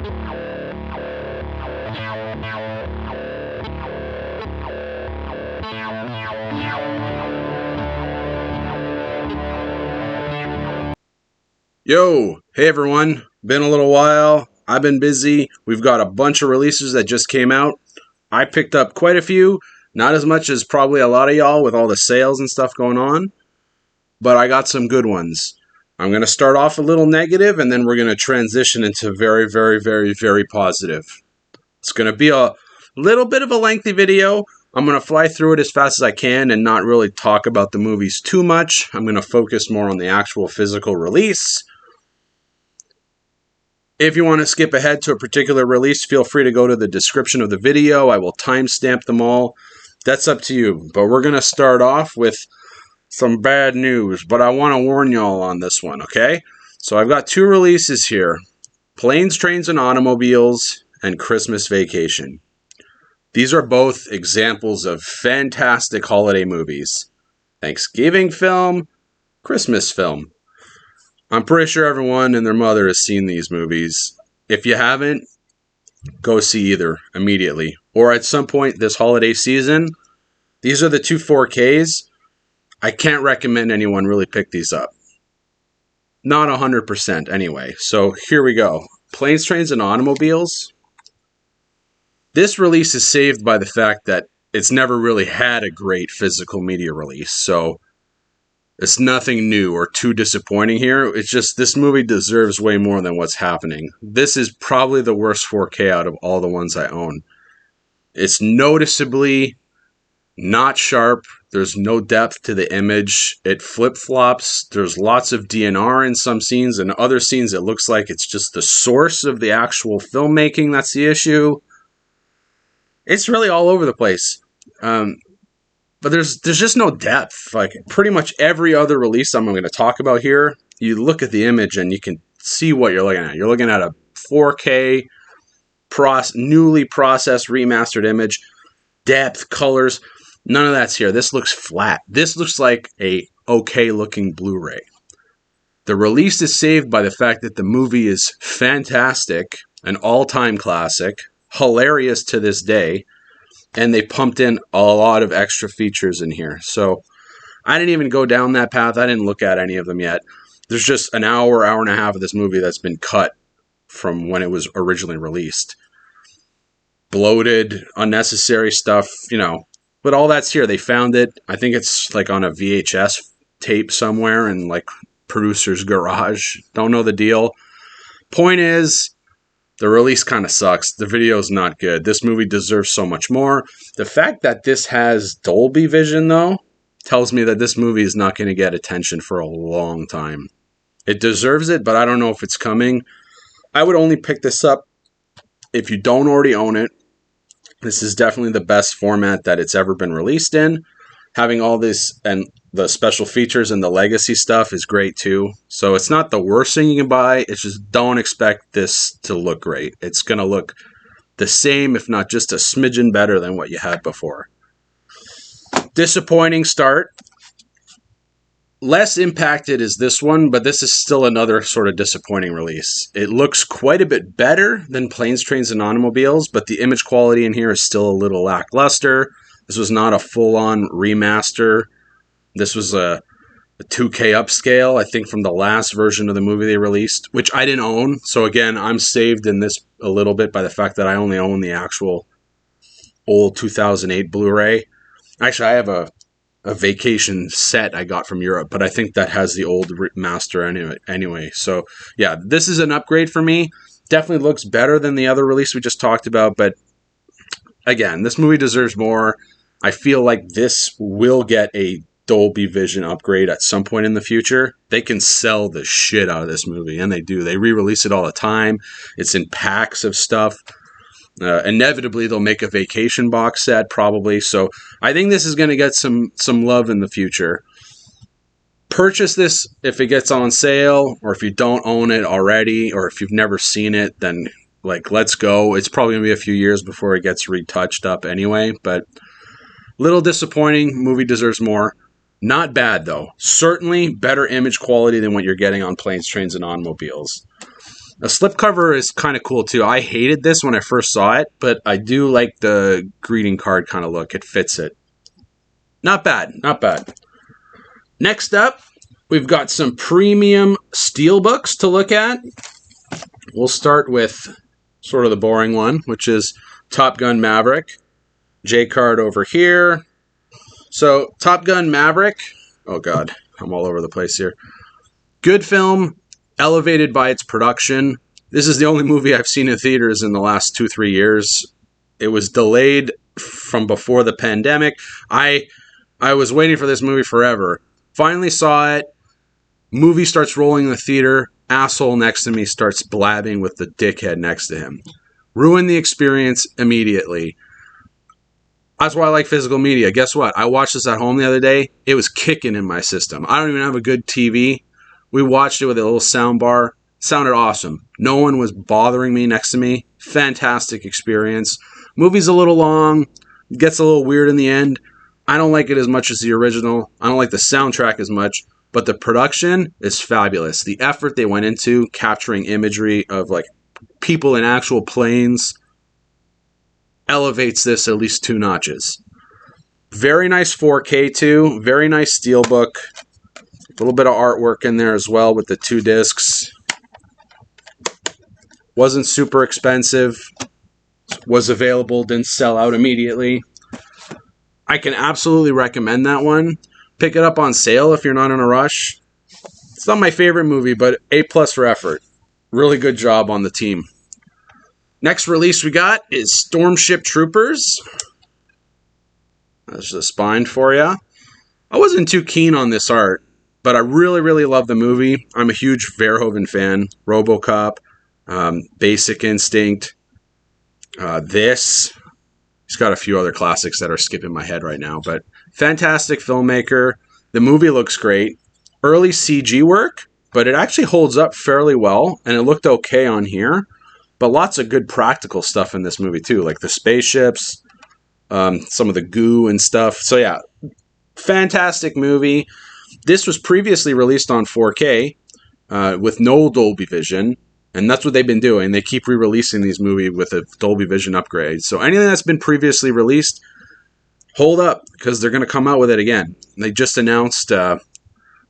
Yo, hey everyone, been a little while, I've been busy, we've got a bunch of releases that just came out. I picked up quite a few, not as much as probably a lot of y'all with all the sales and stuff going on, but I got some good ones. I'm going to start off a little negative and then we're going to transition into very, very, very, very positive. It's going to be a little bit of a lengthy video. I'm going to fly through it as fast as I can and not really talk about the movies too much. I'm going to focus more on the actual physical release. If you want to skip ahead to a particular release, feel free to go to the description of the video. I will timestamp them all. That's up to you. But we're going to start off with some bad news. But I want to warn y'all on this one, okay? So I've got two releases here. Planes, Trains, and Automobiles and Christmas Vacation. These are both examples of fantastic holiday movies. Thanksgiving film, Christmas film. I'm pretty sure everyone and their mother has seen these movies. If you haven't, go see either immediately. Or at some point this holiday season. These are the two 4Ks. I can't recommend anyone really pick these up. Not 100% anyway. So here we go. Planes, Trains, and Automobiles. This release is saved by the fact that it's never really had a great physical media release. So it's nothing new or too disappointing here. It's just this movie deserves way more than what's happening. This is probably the worst 4K out of all the ones I own. It's noticeably not sharp. There's no depth to the image. It flip-flops. There's lots of DNR in some scenes, and other scenes it looks like it's just the source of the actual filmmaking that's the issue. It's really all over the place. But there's just no depth. Like pretty much every other release I'm going to talk about here, you look at the image and you can see what you're looking at. You're looking at a 4K newly processed remastered image, depth, colors. None of that's here. This looks flat. This looks like a okay looking Blu-ray. The release is saved by the fact that the movie is fantastic, an all-time classic, hilarious to this day. And they pumped in a lot of extra features in here. So I didn't even go down that path. I didn't look at any of them yet. There's just an hour and a half of this movie that's been cut from when it was originally released. Bloated, unnecessary stuff, you know. But all that's here. They found it. I think it's like on a VHS tape somewhere in like producer's garage. Don't know the deal. Point is, the release kind of sucks. The video's not good. This movie deserves so much more. The fact that this has Dolby Vision, though, tells me that this movie is not going to get attention for a long time. It deserves it, but I don't know if it's coming. I would only pick this up if you don't already own it. This is definitely the best format that it's ever been released in. Having all this and the special features and the legacy stuff is great too. So it's not the worst thing you can buy. It's just don't expect this to look great. It's going to look the same, if not just a smidgen better than what you had before. Disappointing start. Less impacted is this one, but this is still another sort of disappointing release. It looks quite a bit better than Planes, Trains, and Automobiles, but the image quality in here is still a little lackluster. This was not a full-on remaster. This was a 2K upscale, I think, from the last version of the movie they released, which I didn't own. So again, I'm saved in this a little bit by the fact that I only own the actual old 2008 Blu-ray. Actually, I have a Vacation set I got from Europe, but I think that has the old master anyway. So yeah, this is an upgrade for me. Definitely looks better than the other release we just talked about, but again, this movie deserves more. I feel like this will get a Dolby Vision upgrade at some point in the future. They can sell the shit out of this movie, and they do. They re-release it all the time. It's in packs of stuff. Inevitably, they'll make a Vacation box set, probably. So I think this is going to get some love in the future. Purchase this if it gets on sale, or if you don't own it already, or if you've never seen it, then like let's go. It's probably going to be a few years before it gets retouched up anyway, but little disappointing. Movie deserves more. Not bad, though. Certainly better image quality than what you're getting on Planes, Trains, and Automobiles. A slipcover is kind of cool too. I hated this when I first saw it, but I do like the greeting card kind of look. It fits it. Not bad, not bad. Next up, we've got some premium Steelbooks to look at. We'll start with sort of the boring one, which is Top Gun Maverick. J card over here. So, Top Gun Maverick. Oh god, I'm all over the place here. Good film, elevated by its production. This is the only movie I've seen in theaters in the last 2-3 years. It was delayed from before the pandemic. I was waiting for this movie forever. Finally saw it. Movie starts rolling in the theater. Asshole next to me starts blabbing with the dickhead next to him. Ruined the experience immediately. That's why I like physical media. Guess what? I watched this at home the other day. It was kicking in my system. I don't even have a good TV. We watched it with a little sound bar. Sounded awesome. No one was bothering me next to me. Fantastic experience. Movie's a little long. Gets a little weird in the end. I don't like it as much as the original. I don't like the soundtrack as much. But the production is fabulous. The effort they went into capturing imagery of like people in actual planes elevates this at least 2 notches. Very nice 4K too. Very nice Steelbook. A little bit of artwork in there as well with the 2 discs. Wasn't super expensive. Was available. Didn't sell out immediately. I can absolutely recommend that one. Pick it up on sale if you're not in a rush. It's not my favorite movie, but A+ for effort. Really good job on the team. Next release we got is Stormship Troopers. That's the spine for you. I wasn't too keen on this art, but I really, really love the movie. I'm a huge Verhoeven fan. RoboCop, Basic Instinct, this. He's got a few other classics that are skipping my head right now, but fantastic filmmaker. The movie looks great. Early CG work, but it actually holds up fairly well, and it looked okay on here. But lots of good practical stuff in this movie too, like the spaceships, some of the goo and stuff. So yeah, fantastic movie. This was previously released on 4K with no Dolby Vision. And that's what they've been doing. They keep re-releasing these movies with a Dolby Vision upgrade. So anything that's been previously released, hold up, because they're going to come out with it again. They just announced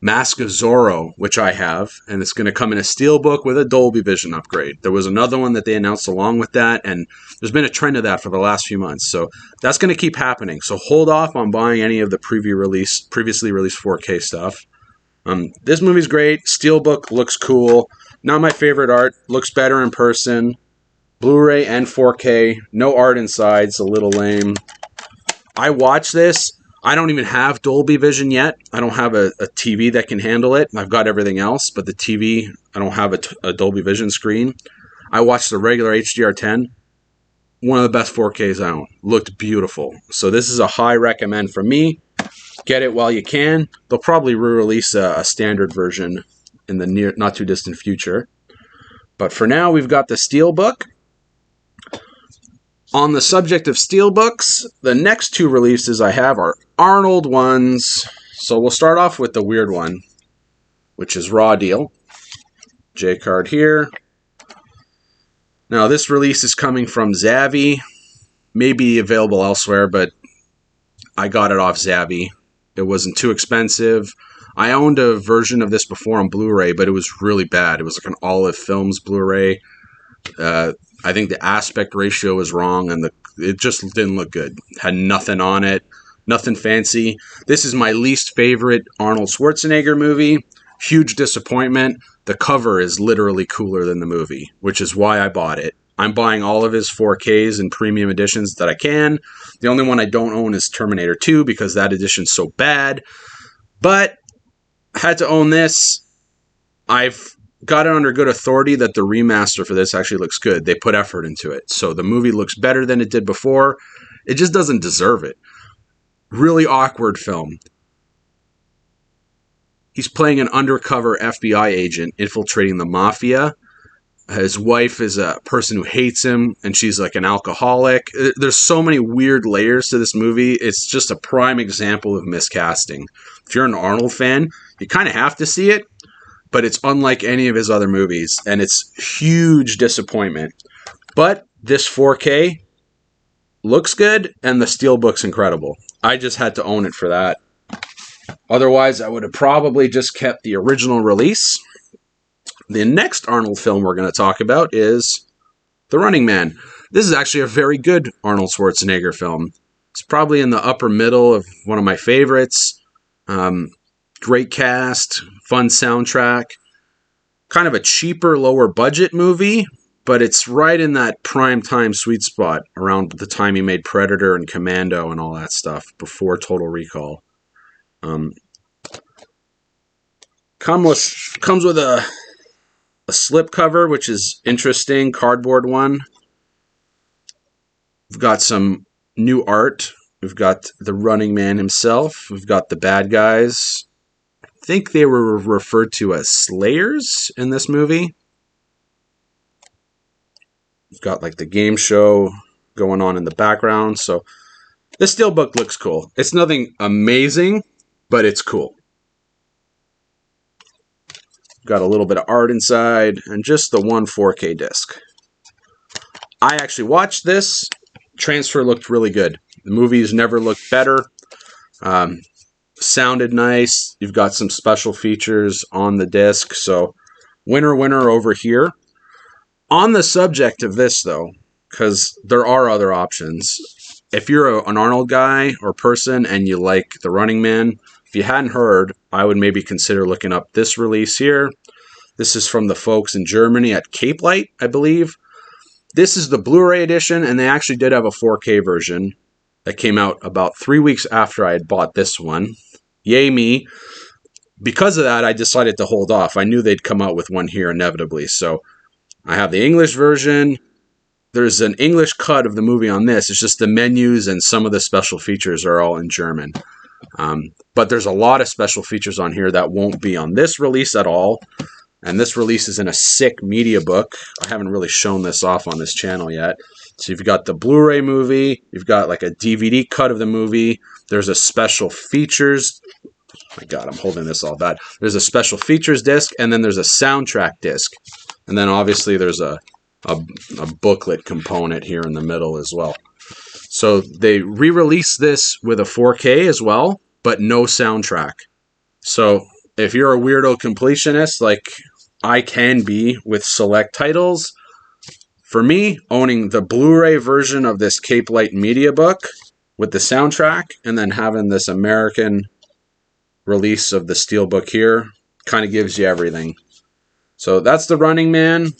Mask of Zorro, which I have, and it's going to come in a Steelbook with a Dolby Vision upgrade. There was another one that they announced along with that, and there's been a trend of that for the last few months. So that's going to keep happening. So hold off on buying any of the previously released 4K stuff. This movie's great. Steelbook looks cool. Not my favorite art. Looks better in person. Blu-ray and 4K. No art inside. It's a little lame. I watched this. I don't even have Dolby Vision yet. I don't have a TV that can handle it. I've got everything else, but the TV, I don't have a Dolby Vision screen. I watched the regular HDR10. One of the best 4Ks I own. Looked beautiful. So this is a high recommend from me. Get it while you can. They'll probably re-release a standard version in the not too distant future. But for now, we've got the Steelbook. On the subject of Steelbooks, the next 2 releases I have are Arnold ones. So we'll start off with the weird one, which is Raw Deal. J card here. Now this release is coming from Zavvi. Maybe available elsewhere, but I got it off Zavvi. It wasn't too expensive. I owned a version of this before on Blu-ray, but it was really bad. It was like an Olive Films Blu-ray. I think the aspect ratio was wrong, and it just didn't look good. Had nothing on it, nothing fancy. This is my least favorite Arnold Schwarzenegger movie. Huge disappointment. The cover is literally cooler than the movie, which is why I bought it. I'm buying all of his 4Ks and premium editions that I can. The only one I don't own is Terminator 2 because that edition's so bad. But had to own this. I've got it under good authority that the remaster for this actually looks good. They put effort into it. So the movie looks better than it did before. It just doesn't deserve it. Really awkward film. He's playing an undercover FBI agent infiltrating the mafia. His wife is a person who hates him, and she's like an alcoholic. There's so many weird layers to this movie. It's just a prime example of miscasting. If you're an Arnold fan, you kind of have to see it, but it's unlike any of his other movies, and it's huge disappointment. But this 4K looks good, and the Steelbook's incredible. I just had to own it for that. Otherwise, I would have probably just kept the original release. The next Arnold film we're going to talk about is The Running Man. This is actually a very good Arnold Schwarzenegger film. It's probably in the upper middle of one of my favorites. Great cast, fun soundtrack. Kind of a cheaper, lower budget movie, but it's right in that prime time sweet spot around the time he made Predator and Commando and all that stuff before Total Recall. Comes with a slip cover, which is interesting, cardboard one. We've got some new art. We've got the Running Man himself. We've got the bad guys. I think they were referred to as Slayers in this movie. We've got like the game show going on in the background. So the Steelbook looks cool. It's nothing amazing, but it's cool. Got a little bit of art inside and just the one 4K disc. I actually watched this. Transfer looked really good. The movies never looked better. Sounded nice. You've got some special features on the disc. So winner over here. On the subject of this though, because there are other options. If you're an Arnold guy or person and you like The Running Man, if you hadn't heard, I would maybe consider looking up this release here. This is from the folks in Germany at Cape Light, I believe. This is the Blu-ray edition, and they actually did have a 4K version that came out about 3 weeks after I had bought this one. Yay me. Because of that, I decided to hold off. I knew they'd come out with one here inevitably, so I have the English version. There's an English cut of the movie on this. It's just the menus and some of the special features are all in German. But there's a lot of special features on here that won't be on this release at all. And this release is in a sick media book. I haven't really shown this off on this channel yet. So you've got the Blu-ray movie. You've got like a DVD cut of the movie. There's a special features. Oh my God, I'm holding this all bad. There's a special features disc, and then there's a soundtrack disc. And then obviously there's a booklet component here in the middle as well. So they re-released this with a 4K as well, but no soundtrack. So if you're a weirdo completionist like I can be with select titles, for me, owning the Blu-ray version of this Cape Light media book with the soundtrack and then having this American release of the Steelbook here kind of gives you everything. So that's The Running Man.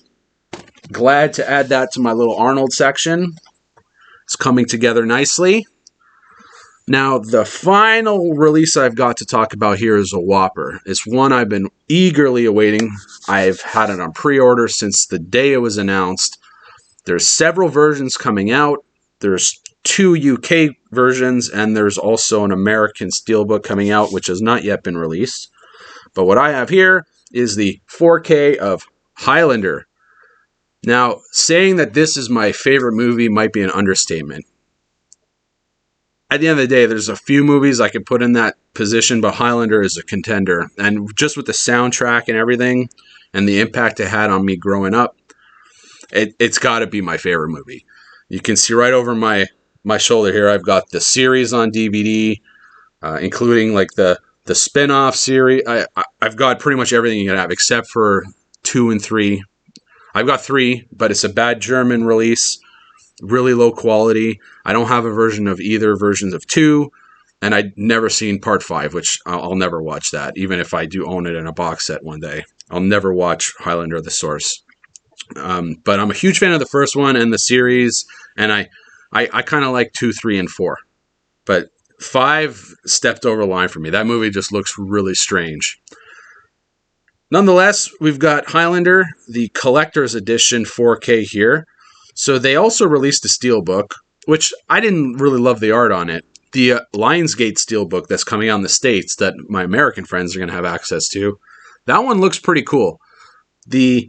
Glad to add that to my little Arnold section. It's coming together nicely. Now, the final release I've got to talk about here is a whopper. It's one I've been eagerly awaiting. I've had it on pre-order since the day it was announced. There's several versions coming out. There's 2 UK versions, and there's also an American Steelbook coming out, which has not yet been released. But what I have here is the 4K of Highlander. Now, saying that this is my favorite movie might be an understatement. At the end of the day, there's a few movies I could put in that position, but Highlander is a contender. And just with the soundtrack and everything, and the impact it had on me growing up, it's got to be my favorite movie. You can see right over my shoulder here, I've got the series on DVD, including like the spin-off series. I've got pretty much everything you can have, except for 2 and 3. I've got 3, but it's a bad German release. Really low quality. I don't have a version of either versions of 2, and I'd never seen part 5, which I'll never watch that, even if I do own it in a box set one day. I'll never watch Highlander the Source. But I'm a huge fan of the first one and the series, and I kind of like 2, 3, and 4. But 5 stepped over the line for me. That movie just looks really strange. Nonetheless, we've got Highlander, the collector's edition 4K here. So they also released a Steelbook, which I didn't really love the art on it. The Lionsgate Steelbook that's coming out in the States that my American friends are going to have access to, that one looks pretty cool. The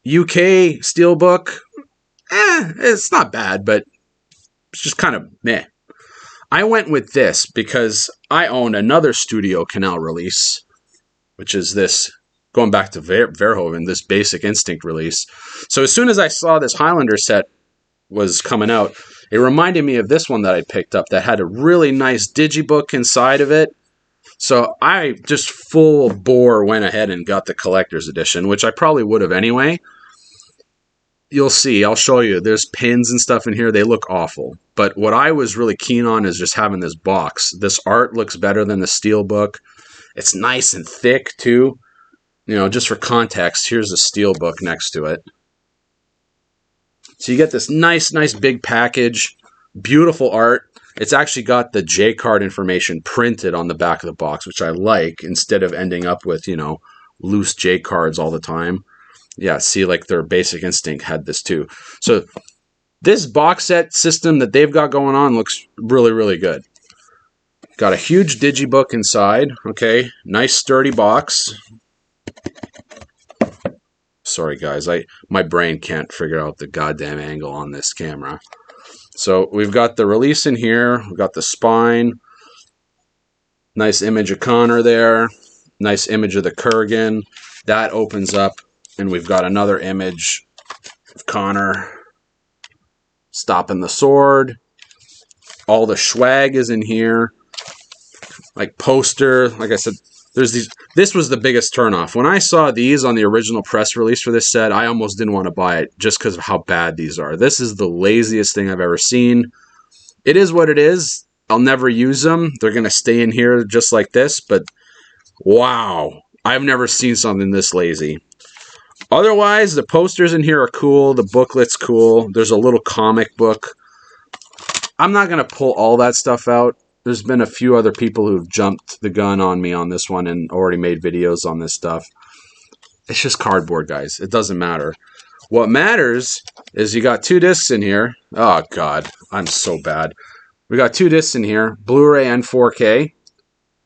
UK Steelbook, it's not bad, but it's just kind of meh. I went with this because I own another Studio Canal release, which is this going back to Verhoeven, this Basic Instinct release. So as soon as I saw this Highlander set was coming out, it reminded me of this one that I picked up that had a really nice digibook inside of it. So I just full bore went ahead and got the collector's edition, which I probably would have anyway. You'll see, I'll show you. There's pins and stuff in here. They look awful. But what I was really keen on is just having this box. This art looks better than the Steelbook. It's nice and thick, too. You know, just for context, here's the Steelbook next to it. So you get this nice big package. Beautiful art. It's actually got the J card information printed on the back of the box, which I like, instead of ending up with, you know, loose J cards all the time. Yeah, see, like their Basic Instinct had this too. So this box set system that they've got going on looks really, really good. Got a huge digibook inside. Okay, nice sturdy box. Sorry guys, my brain can't figure out the goddamn angle on this camera. So we've got the release in here. We've got the spine. Nice image of Connor there. Nice image of the Kurgan. That opens up. And we've got another image of Connor stopping the sword. All the swag is in here. Like poster. Like I said, there's these. This was the biggest turnoff. When I saw these on the original press release for this set, I almost didn't want to buy it just because of how bad these are. This is the laziest thing I've ever seen. It is what it is. I'll never use them. They're going to stay in here just like this. But wow. I've never seen something this lazy. Otherwise, the posters in here are cool. The booklet's cool. There's a little comic book. I'm not going to pull all that stuff out. There's been a few other people who've jumped the gun on me on this one and already made videos on this stuff. It's just cardboard, guys. It doesn't matter. What matters is you got 2 discs in here. Oh, God. I'm so bad. We got 2 discs in here, Blu-ray and 4K.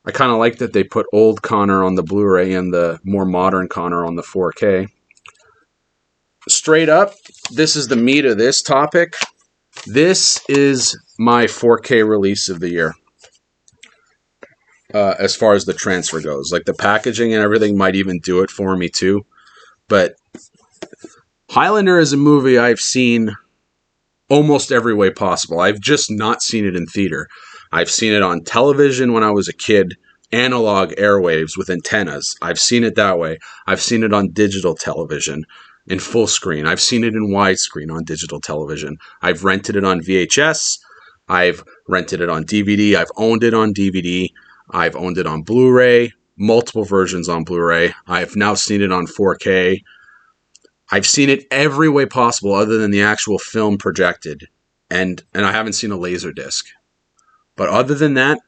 I kind of like that they put old Connor on the Blu-ray and the more modern Connor on the 4K. Straight up, this is the meat of this topic. This is my 4K release of the year. As far as the transfer goes. Like the packaging and everything might even do it for me too. But Highlander is a movie I've seen almost every way possible. I've just not seen it in theater. I've seen it on television when I was a kid. Analog airwaves with antennas. I've seen it that way. I've seen it on digital television. In full screen. I've seen it in widescreen on digital television. I've rented it on VHS. I've rented it on DVD. I've owned it on DVD. I've owned it on Blu-ray. Multiple versions on Blu-ray. I've now seen it on 4K. I've seen it every way possible other than the actual film projected. And I haven't seen a Laserdisc. But other than that,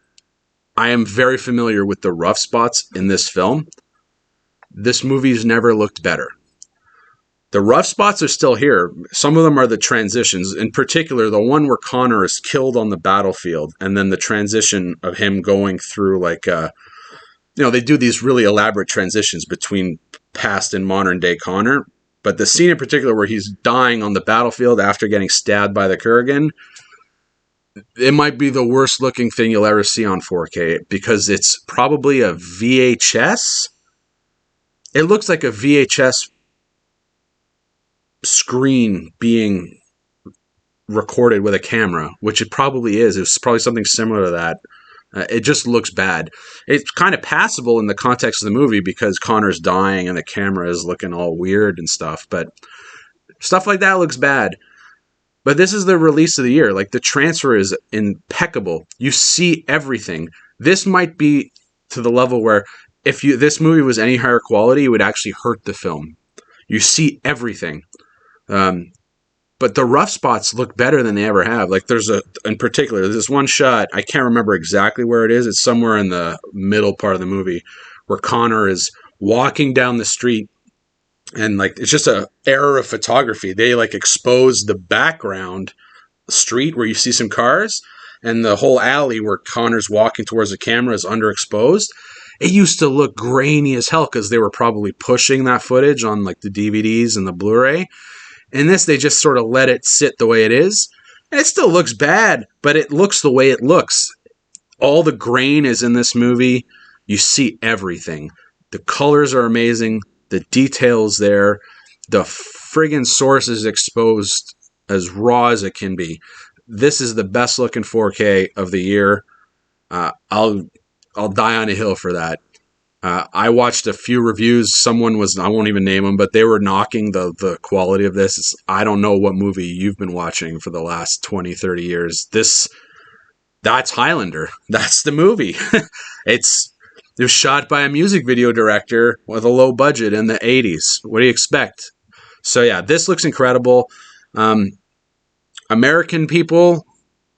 I am very familiar with the rough spots in this film. This movie's never looked better. The rough spots are still here. Some of them are the transitions. In particular, the one where Connor is killed on the battlefield, and then the transition of him going through they do these really elaborate transitions between past and modern day Connor. But the scene in particular where he's dying on the battlefield after getting stabbed by the Kurgan, it might be the worst looking thing you'll ever see on 4K because it's probably a VHS. It looks like a VHS screen being recorded with a camera, which it probably is. It's probably something similar to that. It just looks bad. It's kind of passable in the context of the movie because Connor's dying and the camera is looking all weird and stuff, but stuff like that looks bad. But this is the release of the year. Like, the transfer is impeccable. You see everything. This might be to the level where if this movie was any higher quality, it would actually hurt the film. You see everything. But the rough spots look better than they ever have. Like, in particular, there's this one shot, I can't remember exactly where it is. It's somewhere in the middle part of the movie where Connor is walking down the street and, like, it's just a error of photography. They, like, expose the background street where you see some cars and the whole alley where Connor's walking towards the camera is underexposed. It used to look grainy as hell because they were probably pushing that footage on, like, the DVDs and the Blu-ray. In this, they just sort of let it sit the way it is. And it still looks bad, but it looks the way it looks. All the grain is in this movie. You see everything. The colors are amazing. The details there. The friggin' source is exposed as raw as it can be. This is the best looking 4K of the year. I'll die on a hill for that. I watched a few reviews. Someone was, I won't even name them, but they were knocking the quality of this. I don't know what movie you've been watching for the last 20, 30 years. That's Highlander. That's the movie. It was shot by a music video director with a low budget in the 80s. What do you expect? So yeah, this looks incredible. American people,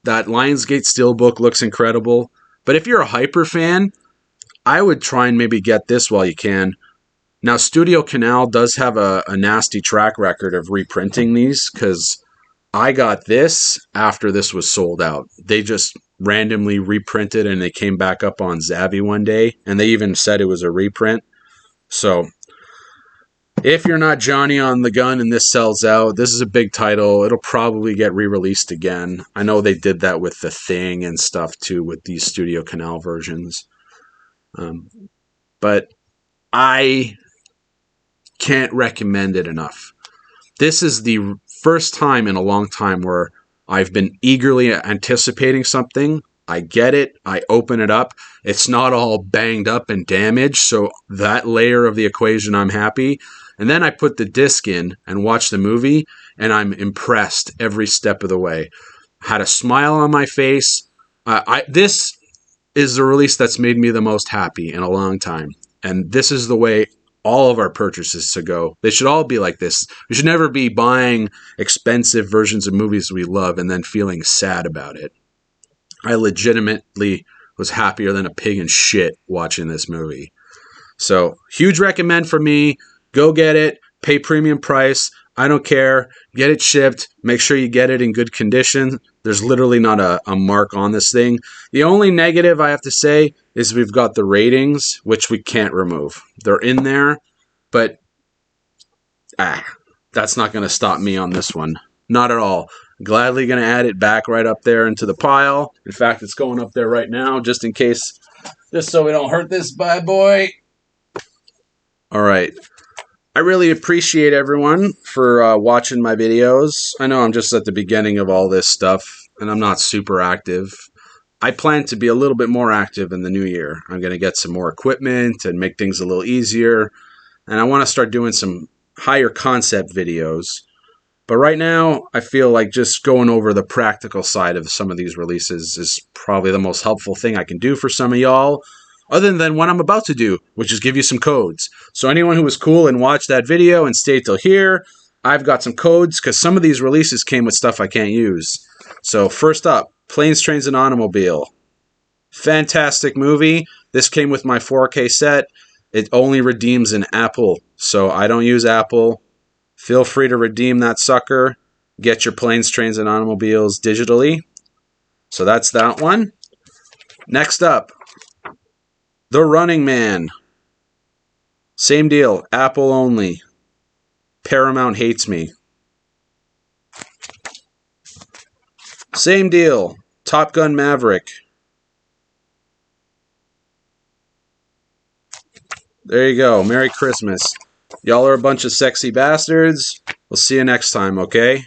that Lionsgate Steelbook looks incredible. But if you're a hyper fan, I would try and maybe get this while you can. Now, Studio Canal does have a nasty track record of reprinting these, because I got this after this was sold out. They just randomly reprinted and they came back up on Zavvi one day, and they even said it was a reprint. So if you're not Johnny on the gun and this sells out, this is a big title. It'll probably get re-released again. I know they did that with The Thing and stuff too, with these Studio Canal versions. But I can't recommend it enough. This is the first time in a long time where I've been eagerly anticipating something. I get it. I open it up. It's not all banged up and damaged. So that layer of the equation, I'm happy. And then I put the disc in and watch the movie, and I'm impressed every step of the way. Had a smile on my face. This is the release that's made me the most happy in a long time. And this is the way all of our purchases to go. They should all be like this. We should never be buying expensive versions of movies we love and then feeling sad about it. I legitimately was happier than a pig in shit watching this movie. So, huge recommend for me. Go get it. Pay premium price. I don't care. Get it shipped. Make sure you get it in good condition. There's literally not a mark on this thing. The only negative I have to say is we've got the ratings, which we can't remove. They're in there, but that's not going to stop me on this one. Not at all. Gladly going to add it back right up there into the pile. In fact, it's going up there right now just in case, just so we don't hurt this bad boy. All right. I really appreciate everyone for watching my videos. I know I'm just at the beginning of all this stuff, and I'm not super active. I plan to be a little bit more active in the new year. I'm going to get some more equipment and make things a little easier, and I want to start doing some higher concept videos. But right now, I feel like just going over the practical side of some of these releases is probably the most helpful thing I can do for some of y'all, other than what I'm about to do, which is give you some codes. So anyone who was cool and watched that video and stayed till here, I've got some codes, because some of these releases came with stuff I can't use. So first up, Planes, Trains, and Automobile. Fantastic movie. This came with my 4K set. It only redeems in Apple, so I don't use Apple. Feel free to redeem that sucker. Get your Planes, Trains, and Automobiles digitally. So that's that one. Next up, The Running Man. Same deal, Apple only. Paramount hates me. Same deal, Top Gun Maverick. There you go, Merry Christmas. Y'all are a bunch of sexy bastards. We'll see you next time, okay?